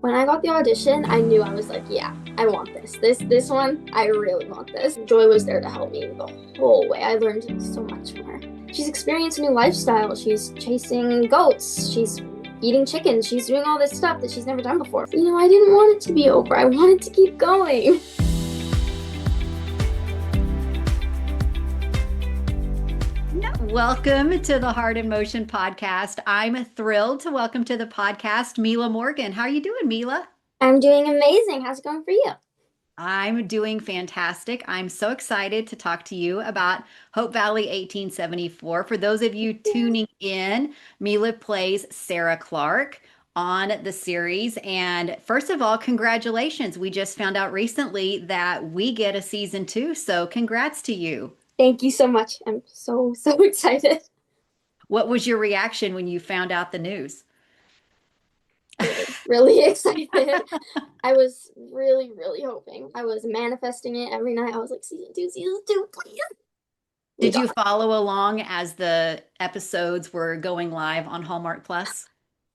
When I got the audition, I knew I was like, yeah, I want this. This one, I really want this. Joy was there to help me the whole way. I learned so much from her. She's experienced a new lifestyle. She's chasing goats. She's eating chickens. She's doing all this stuff that she's never done before. You know, I didn't want it to be over. I wanted to keep going. Welcome to the Heart in Motion podcast. I'm thrilled to welcome to the podcast Mila Morgan. How are you doing, Mila? I'm doing amazing. How's it going for you? I'm doing fantastic. I'm so excited to talk to you about Hope Valley 1874. For those of you tuning in, Mila plays Sarah Clark on the series. And first of all, congratulations. We just found out recently that we get a season 2. So congrats to you. Thank you so much. I'm so excited. What was your reaction when you found out the news? Really excited. I was really hoping. I was manifesting it every night. I was like, season two, please. Did you follow along as the episodes were going live on Hallmark Plus?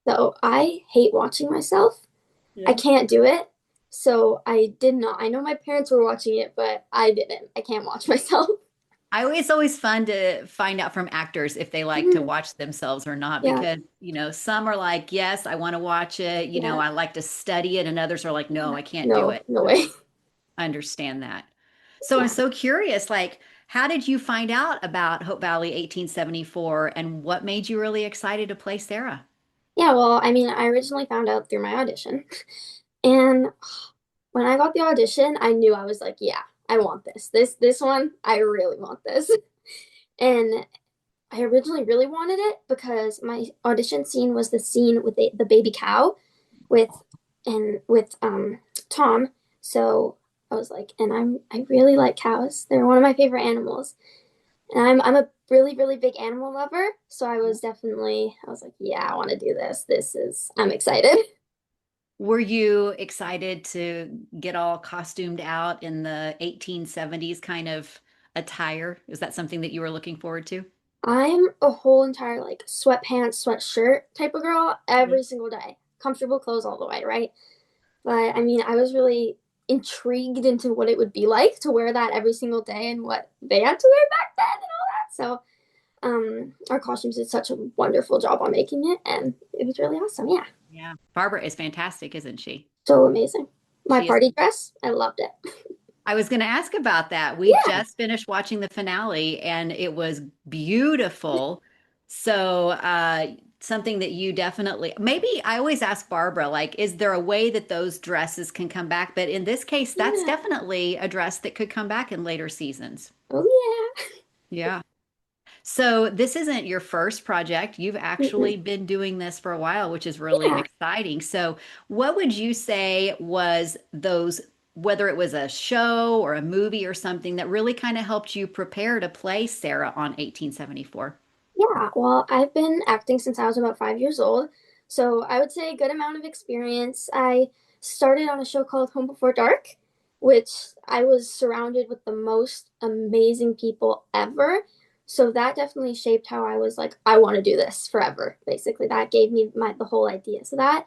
So I hate watching myself. Yeah. I can't do it. So I did not. I know my parents were watching it, but I didn't. I can't watch myself. It's always fun to find out from actors if they like to watch themselves or not, because, some are like, yes, I want to watch it. You know, I like to study it. And others are like, no, I can't do it. No way. I understand that. So I'm so curious, like, how did you find out about Hope Valley 1874 and what made you really excited to play Sarah? Yeah, well, I mean, I originally found out through my audition. And when I got the audition, I knew I was like, yeah, I want this. This one, I really want this. And I originally really wanted it because my audition scene was the scene with the baby cow with Tom. So I was like, and I really like cows. They're one of my favorite animals. And I'm a really big animal lover. So I was like, yeah, I want to do this. I'm excited. Were you excited to get all costumed out in the 1870s kind of attire? Is that something that you were looking forward to? I'm a whole entire like sweatpants, sweatshirt type of girl every single day. Comfortable clothes all the way, right? But I mean, I was really intrigued into what it would be like to wear that every single day and what they had to wear back then and all that. So our costumes did such a wonderful job on making it, and it was really awesome. Yeah. Yeah. Barbara is fantastic, isn't she? So amazing. My party dress, I loved it. I was going to ask about that. We just finished watching the finale and it was beautiful. So, something that you definitely, maybe I always ask Barbara, like, is there a way that those dresses can come back? But in this case, that's definitely a dress that could come back in later seasons. Oh, yeah. Yeah. So this isn't your first project. You've actually been doing this for a while, which is really exciting. So what would you say was those, whether it was a show or a movie or something that really kind of helped you prepare to play Sarah on 1874? Yeah, well, I've been acting since I was about 5 years old. So I would say a good amount of experience. I started on a show called Home Before Dark, which I was surrounded with the most amazing people ever. So that definitely shaped how I was like, I want to do this forever, basically. That gave me the whole idea. So that,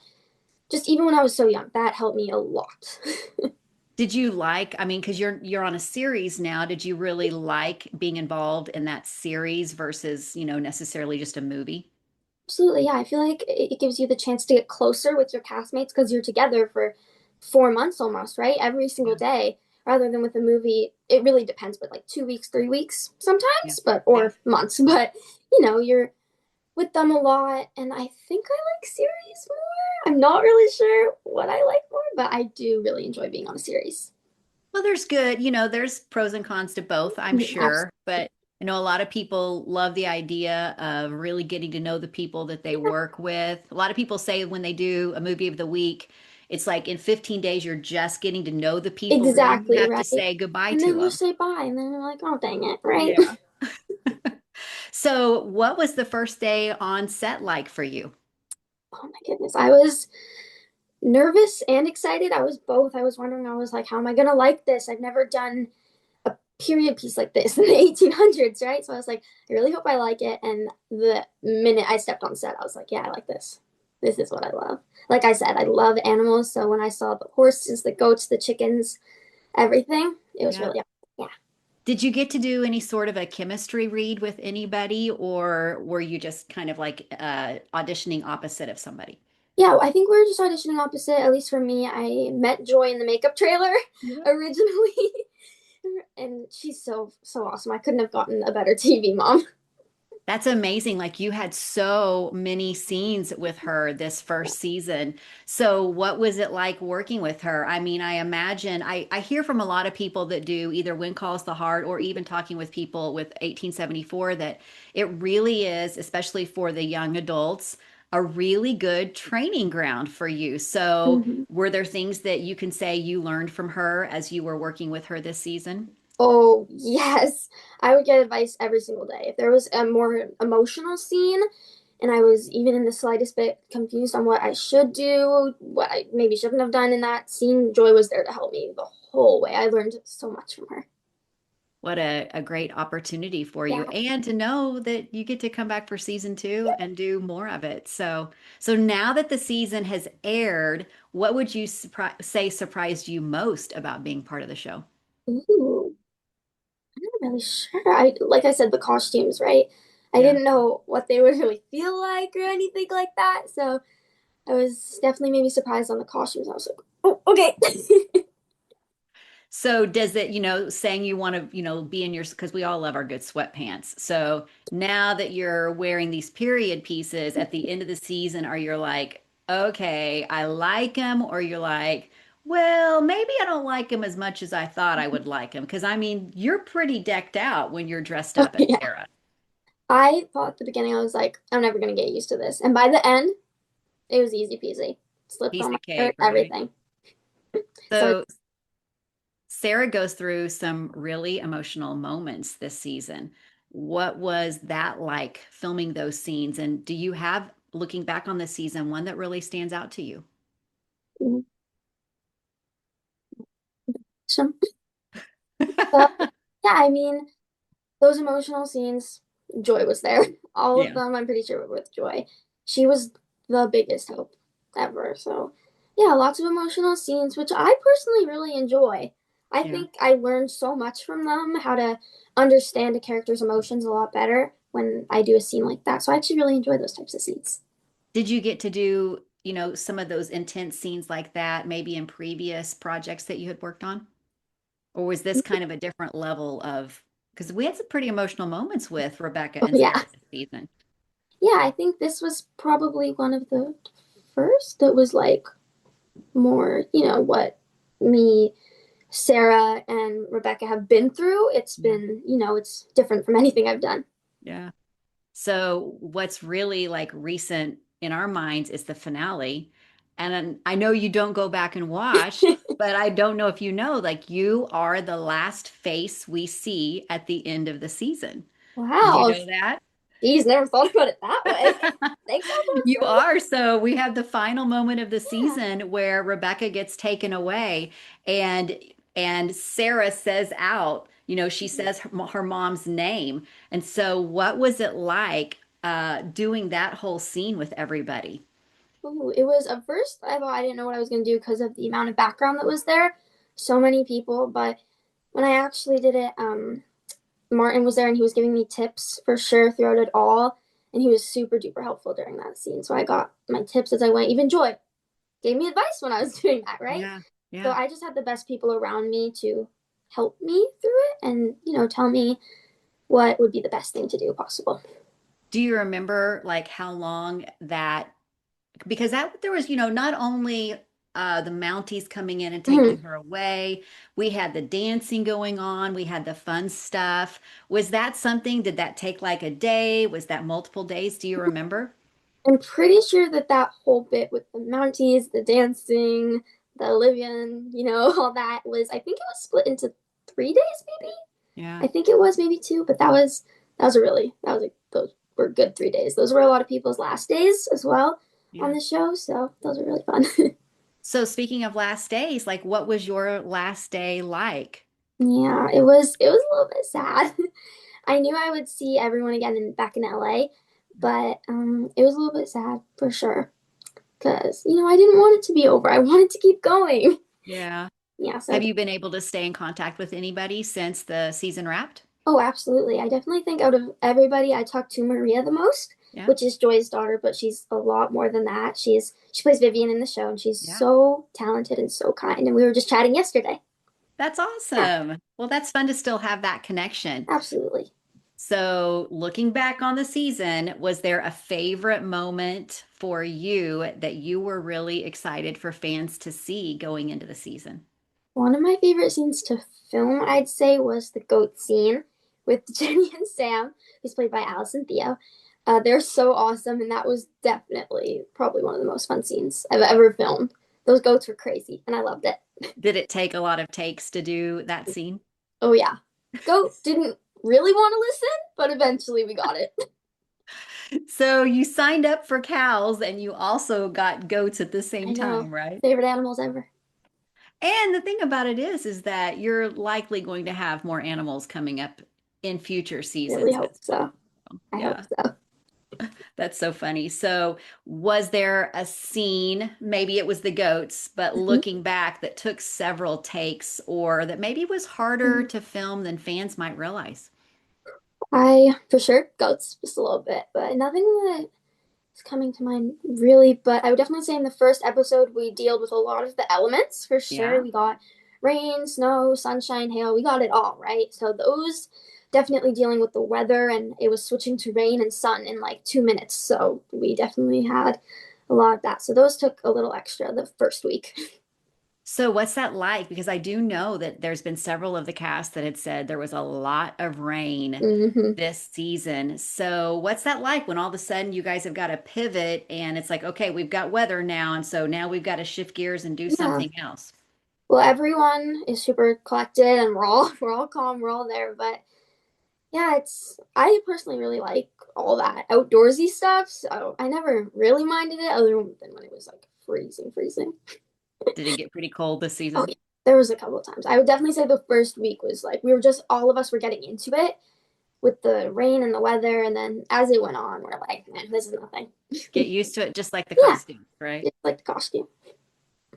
just even when I was so young, that helped me a lot. Did you like, I mean, because you're on a series now, did you really like being involved in that series versus, necessarily just a movie? Absolutely, yeah. I feel like it gives you the chance to get closer with your castmates because you're together for 4 months almost, right? Every single day. Rather than with a movie, it really depends, but like 2 weeks, 3 weeks sometimes, or months. But you're with them a lot, and I think I like series more. I'm not really sure what I like more, but I do really enjoy being on a series. Well, there's pros and cons to both, I'm sure. But I know a lot of people love the idea of really getting to know the people that they work with. A lot of people say when they do a movie of the week, it's like in 15 days, you're just getting to know the people. Exactly, You have right. to say goodbye and to then them. You say bye, and then you're like, oh, dang it, right? Yeah. So what was the first day on set like for you? Oh my goodness. I was nervous and excited. I was both. I was wondering, I was like, how am I going to like this? I've never done a period piece like this in the 1800s, right? So I was like, I really hope I like it. And the minute I stepped on set, I was like, yeah, I like this. this is what I love. Like I said, I love animals. So when I saw the horses, the goats, the chickens, everything, it was Yeah. really, yeah. Did you get to do any sort of a chemistry read with anybody, or were you just kind of like auditioning opposite of somebody? Yeah, I think we were just auditioning opposite. At least for me, I met Joy in the makeup trailer Yeah. originally, and she's so awesome. I couldn't have gotten a better TV mom. That's amazing. Like you had so many scenes with her this first season. So what was it like working with her? I mean, I imagine I hear from a lot of people that do either When Calls the Heart or even talking with people with 1874 that it really is, especially for the young adults, a really good training ground for you. So Mhm. were there things that you can say you learned from her as you were working with her this season? Oh, yes. I would get advice every single day. If there was a more emotional scene and I was even in the slightest bit confused on what I should do, what I maybe shouldn't have done in that scene, Joy was there to help me the whole way. I learned so much from her. What a great opportunity for you. Yeah. And to know that you get to come back for season two and do more of it. So now that the season has aired, what would you say surprised you most about being part of the show? Ooh, I'm not really sure. Like I said, the costumes, right? I Yeah. didn't know what they would really feel like or anything like that. So I was definitely maybe surprised on the costumes. I was like, oh, okay. So does it, saying you want to, be in your, because we all love our good sweatpants. So now that you're wearing these period pieces at the end of the season, are you like, okay, I like them, or you're like, well, maybe I don't like them as much as I thought I would like them? Because I mean, you're pretty decked out when you're dressed Oh, up as yeah. Sarah. I thought at the beginning, I was like, I'm never going to get used to this. And by the end, it was easy peasy. Slipped Piece on my of shirt, cake, right? everything. So, So Sarah goes through some really emotional moments this season. What was that like filming those scenes? And do you have, looking back on this season, one that really stands out to you? so yeah, I mean, those emotional scenes, Joy was there. All of Yeah. them, I'm pretty sure, were with Joy. She was the biggest hope ever. So, yeah, lots of emotional scenes, which I personally really enjoy. I Yeah. think I learned so much from them, how to understand a character's emotions a lot better when I do a scene like that. So I actually really enjoy those types of scenes. Did you get to do, some of those intense scenes like that maybe in previous projects that you had worked on? Or was this kind of a different level of, because we had some pretty emotional moments with Rebecca Oh, and yeah. Sarah this season. Yeah, I think this was probably one of the first that was like more, what me, Sarah, and Rebecca have been through. It's Yeah. been, it's different from anything I've done. Yeah. So what's really like recent in our minds is the finale. And I know you don't go back and watch, but I don't know if you know, like you are the last face we see at the end of the season. Did you Wow. know that? Geez, never thought about it that way. Thanks, You Alfonso. are. So we have the final moment of the Yeah. season where Rebecca gets taken away and Sarah says out, she says her mom's name. And so what was it like doing that whole scene with everybody? Ooh, it was at first I thought I didn't know what I was gonna do because of the amount of background that was there. So many people, but when I actually did it, Martin was there and he was giving me tips for sure throughout it all. And he was super duper helpful during that scene. So I got my tips as I went. Even Joy gave me advice when I was doing that, right? Yeah. So Yeah. I just had the best people around me to help me through it and, tell me what would be the best thing to do possible. Do you remember like how long that because that there was, not only the Mounties coming in and taking Mhm. her away, we had the dancing going on, we had the fun stuff. Was that something? Did that take like a day? Was that multiple days? Do you remember? I'm pretty sure that that whole bit with the Mounties, the dancing, the Olivian, all that was, I think it was split into 3 days, maybe. Yeah, I think it was maybe two, but those were good 3 days. Those were a lot of people's last days as well on yeah. the show, so those were really fun. So speaking of last days, like what was your last day like? Yeah, it was a little bit sad. I knew I would see everyone again back in LA, but it was a little bit sad for sure. because, I didn't want it to be over. I wanted to keep going. Yeah. Yeah, so, Have you been able to stay in contact with anybody since the season wrapped? oh, absolutely. I definitely think out of everybody, I talk to Maria the most, Yeah. which is Joy's daughter, but she's a lot more than that. She plays Vivian in the show, and she's Yeah. so talented and so kind. And we were just chatting yesterday. That's Yeah, awesome. Well, that's fun to still have that connection. absolutely. So, looking back on the season, was there a favorite moment for you that you were really excited for fans to see going into the season? One of my favorite scenes to film, I'd say, was the goat scene with Jenny and Sam, who's played by Alice and Theo. They're so awesome, and that was definitely probably one of the most fun scenes I've ever filmed. Those goats were crazy, and I loved it. Did it take a lot of takes to do that scene? Oh, yeah. Goat didn't really want to listen, but eventually we got it. So, you signed up for cows and you also got goats at the I same know. time, right? Favorite animals ever. And the thing about it is that you're likely going to have more animals coming up in future Really seasons hope as so. well. I hope Yeah, so. that's so funny. So, was there a scene, maybe it was the goats, but Mhm. looking back that took several takes or that maybe was harder Mhm. to film than fans might realize? I, for sure, goats just a little bit, but nothing that is coming to mind really. But I would definitely say in the first episode, we dealt with a lot of the elements for sure. Yeah. We got rain, snow, sunshine, hail. We got it all, right? So those definitely dealing with the weather, and it was switching to rain and sun in like 2 minutes. So we definitely had a lot of that. So those took a little extra the first week. So, what's that like? Because I do know that there's been several of the cast that had said there was a lot of rain Hmm. this season. So, what's that like when all of a sudden you guys have got to pivot and it's like, okay, we've got weather now. And so now we've got to shift gears and do Yeah. something else. Well, everyone is super collected, and we're all calm, we're all there. But yeah, I personally really like all that outdoorsy stuff. So I never really minded it, other than when it was like freezing, freezing. Did it get pretty cold this Oh season? yeah, there was a couple of times. I would definitely say the first week was like we were just all of us were getting into it with the rain and the weather, and then as it went on, we're like, man, this is nothing. Get used to it, just like the Yeah, costumes, right? just like the costume.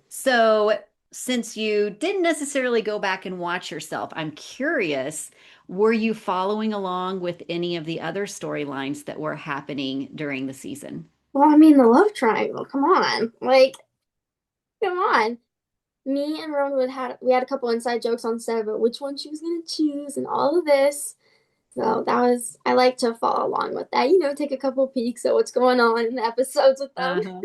So, since you didn't necessarily go back and watch yourself, I'm curious, were you following along with any of the other storylines that were happening during the season? Well, I mean, the love triangle. Come on, like, come on. Me and Rowan had we had a couple inside jokes on set about which one she was gonna choose and all of this. So that was I like to follow along with that. Take a couple peeks at what's going on in the episodes with them. Uh-huh.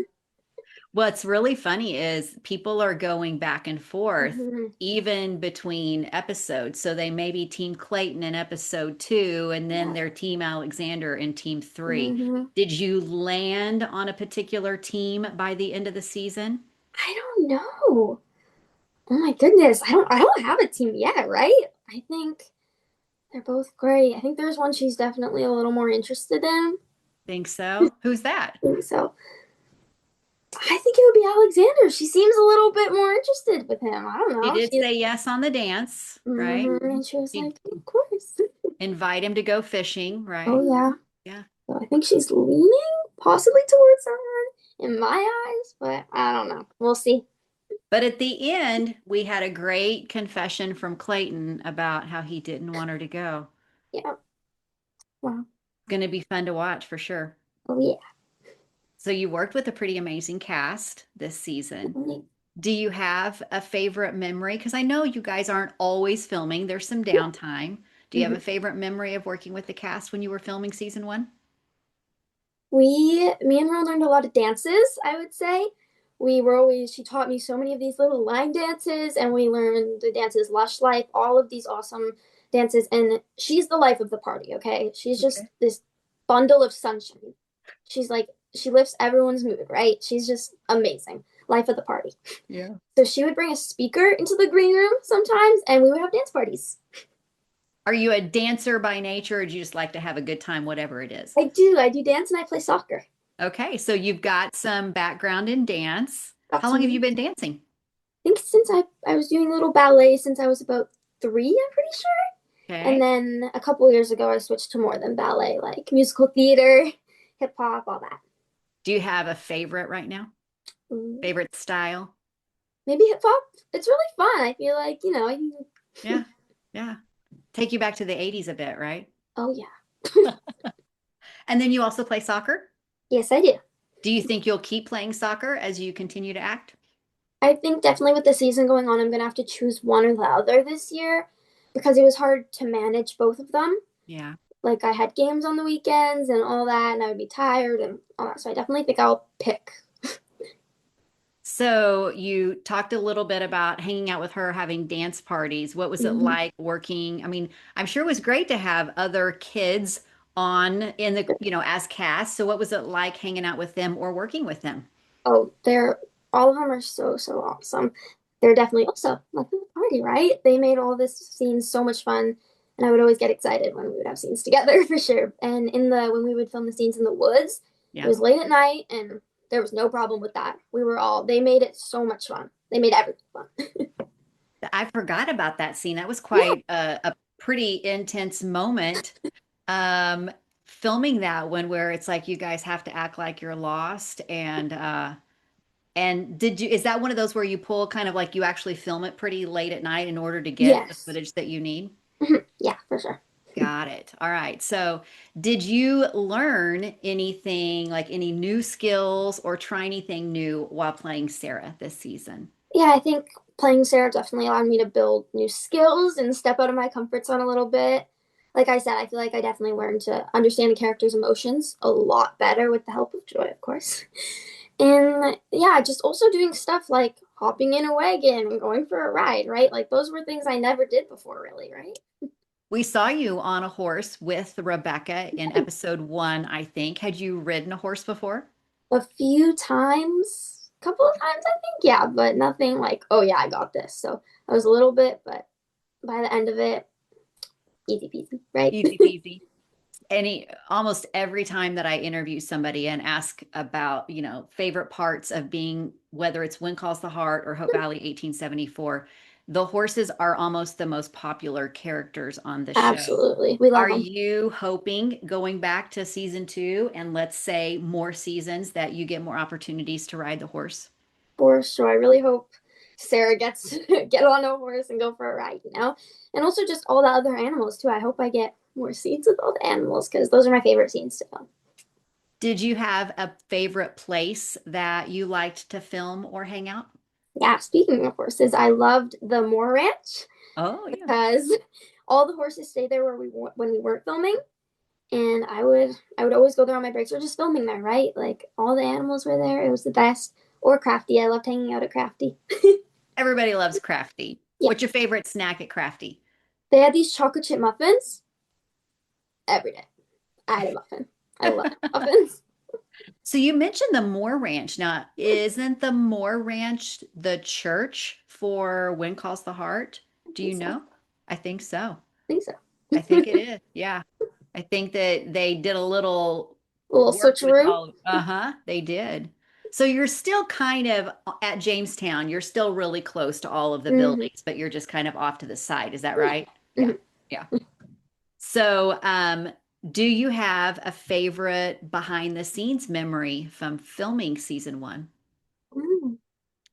What's really funny is people are going back and forth Hmm. even between episodes. So they may be Team Clayton in episode 2, and then Yeah. they're Team Alexander in team 3. Hmm. Did you land on a particular team by the end of the season? I don't know. Oh my goodness. I don't have a team yet, right? I think they're both great. I think there's one she's definitely a little more interested in. Think so? Who's that? I think so. I think it would be Alexander. She seems a little bit more interested with him. I don't He know. did say yes on the dance, right? And she was She'd like, of course. invite him to go fishing, Oh right? yeah. Yeah. So I think she's leaning possibly towards someone in my eyes, but I don't know. We'll see. But at the end, we had a great confession from Clayton about how he didn't want her to go. Yeah. Wow. Going to be fun to watch for sure. Oh yeah. So you worked with a pretty amazing cast this season. Definitely. Do you have a favorite memory? Because I know you guys aren't always filming, there's some Yeah. downtime. Do you have a Mhm. favorite memory of working with the cast when you were filming season 1? Me and Ron learned a lot of dances, I would say. She taught me so many of these little line dances, and we learned the dances Lush Life, all of these awesome dances. And she's the life of the party, okay? She's just Okay. this bundle of sunshine. She lifts everyone's mood, right? She's just amazing. Life of the party. Yeah. So she would bring a speaker into the green room sometimes, and we would have dance parties. Are you a dancer by nature, or do you just like to have a good time, whatever it is? I do dance and I play soccer. Okay, so you've got some background in dance. Got How long have you some. been dancing? I think since I was doing little ballet since I was about 3, I'm pretty sure. And Okay. then a couple years ago, I switched to more than ballet, like musical theater, hip hop, all that. Do you have a favorite right now? Mm, Favorite style? maybe hip hop. It's really fun. I feel like, Yeah. Yeah. Take you back to the 80s a bit, right? oh yeah. And then you also play soccer. Yes, I do. Do you think you'll keep playing soccer as you continue to act? I think definitely with the season going on, I'm gonna have to choose one or the other this year because it was hard to manage both of them. Yeah. Like I had games on the weekends and all that, and I would be tired and all that. So I definitely think I'll pick. So you talked a little bit about hanging out with her, having dance parties. What was it Mm-hmm. like working? I mean, I'm sure it was great to have other kids on in the, as cast. So what was it like hanging out with them or working with them? Oh, they're all of them are so awesome. They're definitely also like the party, right? They made all this scenes so much fun, and I would always get excited when we would have scenes together for sure. And when we would film the scenes in the woods, it Yeah. was late at night, and there was no problem with that. They made it so much fun. They made everything fun. I forgot about that scene. That was Yeah. quite a pretty intense moment. Um, Filming that one where it's like you guys have to act like you're lost and did you is that one of those where you pull kind of like you actually film it pretty late at night in order to get the Yes. footage that you need? Yeah, for sure. Got it. All right. So, did you learn anything like any new skills or try anything new while playing Sarah this season? Yeah, I think playing Sarah definitely allowed me to build new skills and step out of my comfort zone a little bit. Like I said, I feel like I definitely learned to understand the character's emotions a lot better with the help of Joy, of course. And yeah, just also doing stuff like hopping in a wagon and going for a ride, right? Like those were things I never did before, really, right? We saw you on a horse with Rebecca in episode 1, I think. Had you ridden a horse before? A few times, a couple of times, I think, yeah, but nothing like, oh yeah, I got this. So I was a little bit, but by the end of it, easy peasy, right? Easy peasy. Almost every time that I interview somebody and ask about, favorite parts of being, whether it's When Calls the Heart or Hope Valley 1874, the horses are almost the most popular characters on the show. Absolutely. We love Are them. you hoping going back to season 2 and let's say more seasons that you get more opportunities to ride the horse? For sure. I really hope Sarah gets get on a horse and go for a ride, And also just all the other animals too. I hope I get more scenes with all the animals because those are my favorite scenes to film. Did you have a favorite place that you liked to film or hang out? Yeah, speaking of horses, I loved the Moore Ranch Oh, yeah. because all the horses stay there when we weren't filming, and I would always go there on my breaks or just filming there, right? Like all the animals were there. It was the best. Or Crafty. I loved hanging out at Crafty. Everybody loves Crafty. Yeah, What's your favorite snack at Crafty? they had these chocolate chip muffins every day. I had a muffin. I love muffins. So you mentioned the Moore Ranch. Now, isn't the Moore Ranch the church for When Calls the Heart? I Do think you so. I know? I think so. think so. I think it is. Yeah. I think that they did a little A little work with switcheroo. all. Uh-huh, they did. So you're still kind of at Jamestown. You're still really close to all of the Mm-hmm. buildings, but you're just kind of off to the side. Is that Yeah. right? Yeah. Mm-hmm. Yeah. So, do you have a favorite behind the scenes memory from filming season 1, Mm.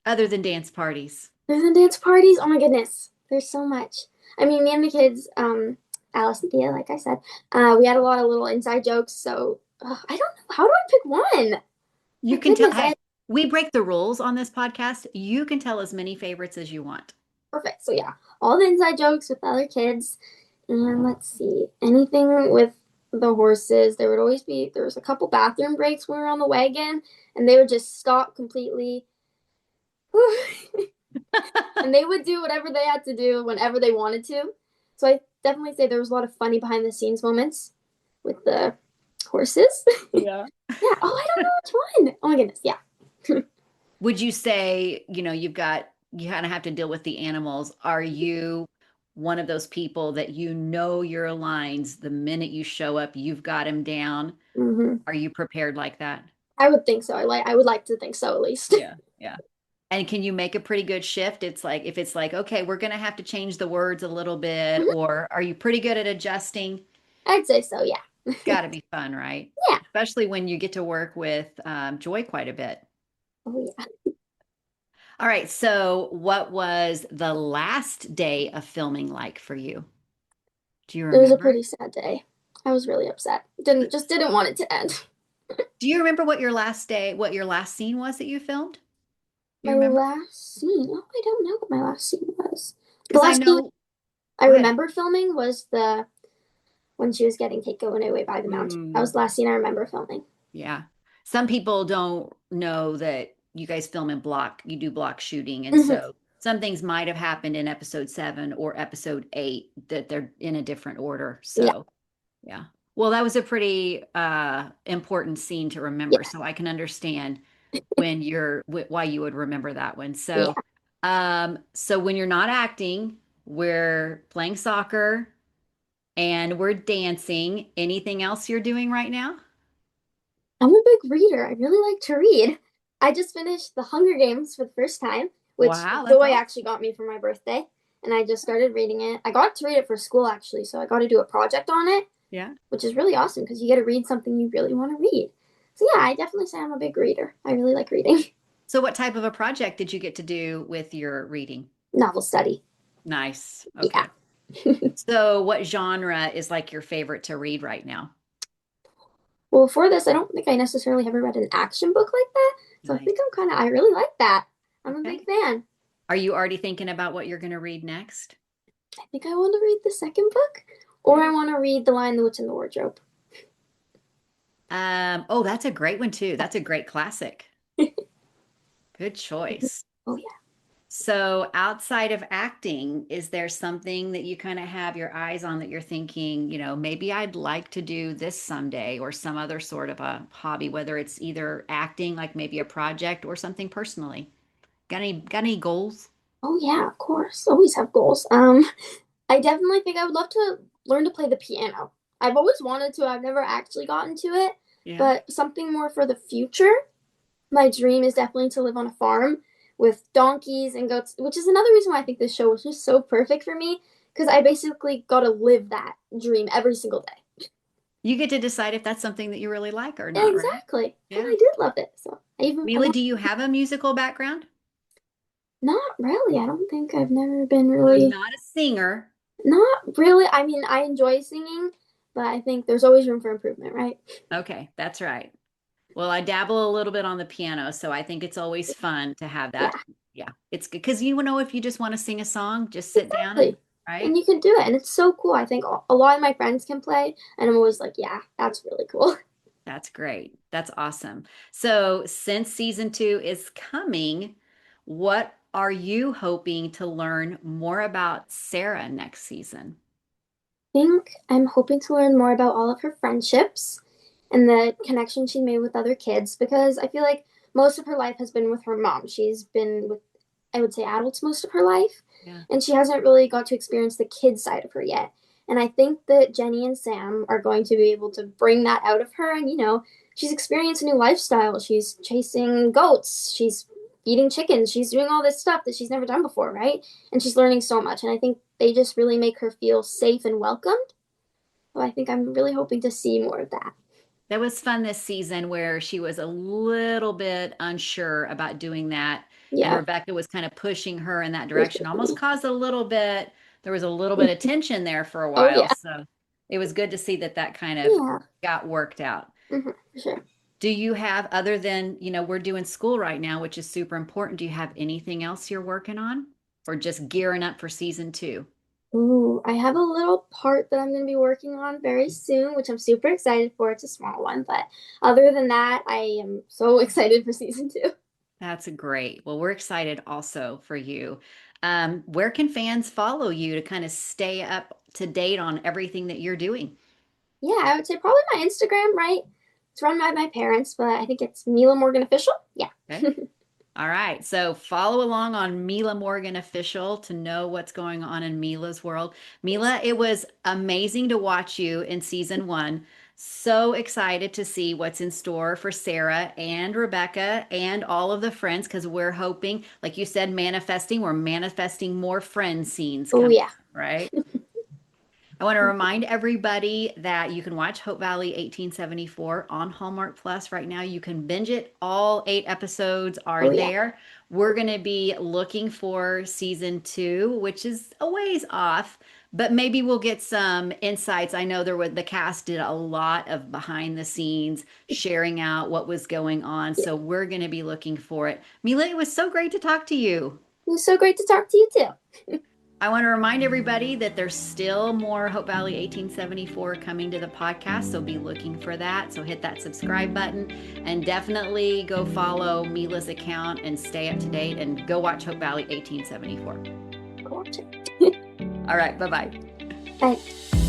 other than dance parties? There's the dance parties. Oh my goodness. There's so much. I mean, me and the kids, Alice and Thea, like I said, we had a lot of little inside jokes. So I don't know. How do I pick one? You My can tell, goodness. hey, we break the rules on this podcast. You can tell as many favorites as you want. Perfect. So yeah, all the inside jokes with the other kids. And let's see, anything with the horses. There was a couple bathroom breaks when we were on the wagon, and they would just stop completely. And they would do whatever they had to do whenever they wanted to. So I definitely say there was a lot of funny behind the scenes moments with the horses. Yeah. Yeah. Oh, I don't know which one. Oh my goodness. Yeah. Would you say, you kind of have to deal with the animals. Are you one of those people that your lines the minute you show up, you've got them down? Hmm. Are you prepared like that? I would think so. I would like to think so at least. Yeah. Yeah. And can you make a pretty good shift? It's like, if it's like, okay, we're going to have to change the words a little bit, Mhm. or are you pretty good at adjusting? I'd say so. Yeah. It's got to be fun, right? Yeah. Especially when you get to work with Joy quite a bit. Oh yeah. All right. So, what was the last day of filming like for you? Do you It was a remember? pretty sad day. I was really upset. Didn't want it to end. Do you remember what your last day, what your last scene was that you filmed? Do you My remember? last scene. Oh, I don't know what my last scene was. The Because I last scene know, I go ahead. remember filming was the when she was getting taken away by the mountain. That was Mm, the last scene I remember filming. yeah. Some people don't know that you guys film in block, you do block shooting. And Hmm. so some things might have happened in episode 7 or episode 8 that they're in a different order. Yeah, So, yeah. Well, that was a pretty important scene to remember. yeah, So I can understand when why you would remember that one. yeah. So when you're not acting, we're playing soccer and we're dancing. Anything else you're doing right now? I'm a big reader. I really like to read. I just finished The Hunger Games for the first time, which Wow, that's Zoe awesome. actually got me for my birthday, and I just started reading it. I got to read it for school actually, so I got to do a project on it, Yeah. which is really awesome because you get to read something you really want to read. So yeah, I definitely say I'm a big reader. I really like reading. So what type of a project did you get to do with your reading? Novel study. Nice. Yeah. Okay. So what genre is like your favorite to read right now? Well, for this, I don't think I necessarily ever read an action book like that, so I think Nice. I really like that. I'm a big Okay. fan. Are you already thinking about what you're going to read next? I think I want to read the second book, or I Okay. want to read The Lion, the Witch, and the Wardrobe. Oh, that's a great one too. That's a great classic. Good choice. Oh yeah. So, outside of acting, is there something that you kind of have your eyes on that you're thinking, maybe I'd like to do this someday or some other sort of a hobby, whether it's either acting, like maybe a project or something personally? Got any goals? Oh yeah, of course. Always have goals. I definitely think I would love to learn to play the piano. I've always wanted to. I've never actually gotten to it, Yeah. but something more for the future. My dream is definitely to live on a farm with donkeys and goats, which is another reason why I think this show was just so perfect for me because I basically got to live that dream every single day. You get to decide if that's something that you really like or not, right? Exactly. And Yeah. I did love it. So I Mila, want do you have a musical background? not really. I don't think I've never been So really not a singer. not really. I mean, I enjoy singing, but I think there's always room for improvement, right? Okay, that's right. Well, I dabble a little bit on the piano, so I think it's always fun to have Yeah, that. Yeah, it's good because you know if you just want to sing a song, just sit down and exactly. And right. you can do it, and it's so cool. I think a lot of my friends can play, and I'm always like, yeah, that's really cool. That's great. That's awesome. So, since season 2 is coming, what are you hoping to learn more about Sarah next season? Think I'm hoping to learn more about all of her friendships and the connection she made with other kids because I feel like most of her life has been with her mom. She's been with, I would say, adults most of her life, Yeah. and she hasn't really got to experience the kid side of her yet. And I think that Jenny and Sam are going to be able to bring that out of her. And, she's experienced a new lifestyle. She's chasing goats. She's feeding chickens. She's doing all this stuff that she's never done before, right? And she's learning so much. And I think they just really make her feel safe and welcomed. So I think I'm really hoping to see more of that. That was fun this season where she was a little bit unsure about doing that. And Yeah, Rebecca was kind of pushing her in that it was direction, almost definitely. caused a little bit, there was a little bit of tension there for a Oh, while. yeah. So it was good to see that that kind of Yeah, got worked out. for sure. Do you have, other than, we're doing school right now, which is super important, do you have anything else you're working on or just gearing up for season 2? Ooh, I have a little part that I'm going to be working on very soon, which I'm super excited for. It's a small one, but other than that, I am so excited for season two. That's great. Well, we're excited also for you. Where can fans follow you to kind of stay up to date on everything that you're doing? Yeah, I would say probably my Instagram, right? It's run by my parents, but I think it's Mila Morgan Official. Yeah. Okay. All right. So follow along on Mila Morgan Official to know what's going on in Mila's world. Mila, it was amazing to watch you in season 1. So excited to see what's in store for Sarah and Rebecca and all of the friends because we're hoping, like you said, we're manifesting more friend scenes Oh, coming, yeah. right? I want to remind everybody that you can watch Hope Valley 1874 on Hallmark Plus right now. You can binge it. All 8 episodes are Oh, yeah. there. We're going to be looking for season 2, which is a ways off, but maybe we'll get some insights. I know the cast did a lot of behind the scenes sharing out what was going on. Yeah. So we're going to be looking for it. Mila, it was so great to talk to you. It was so great to talk to you too. I want to remind everybody that there's still more Hope Valley 1874 coming to the podcast, so be looking for that. So hit that subscribe button and definitely go follow Mila's account and stay up to date and go watch Hope Valley 1874. Go watch it. All right, bye-bye. Bye.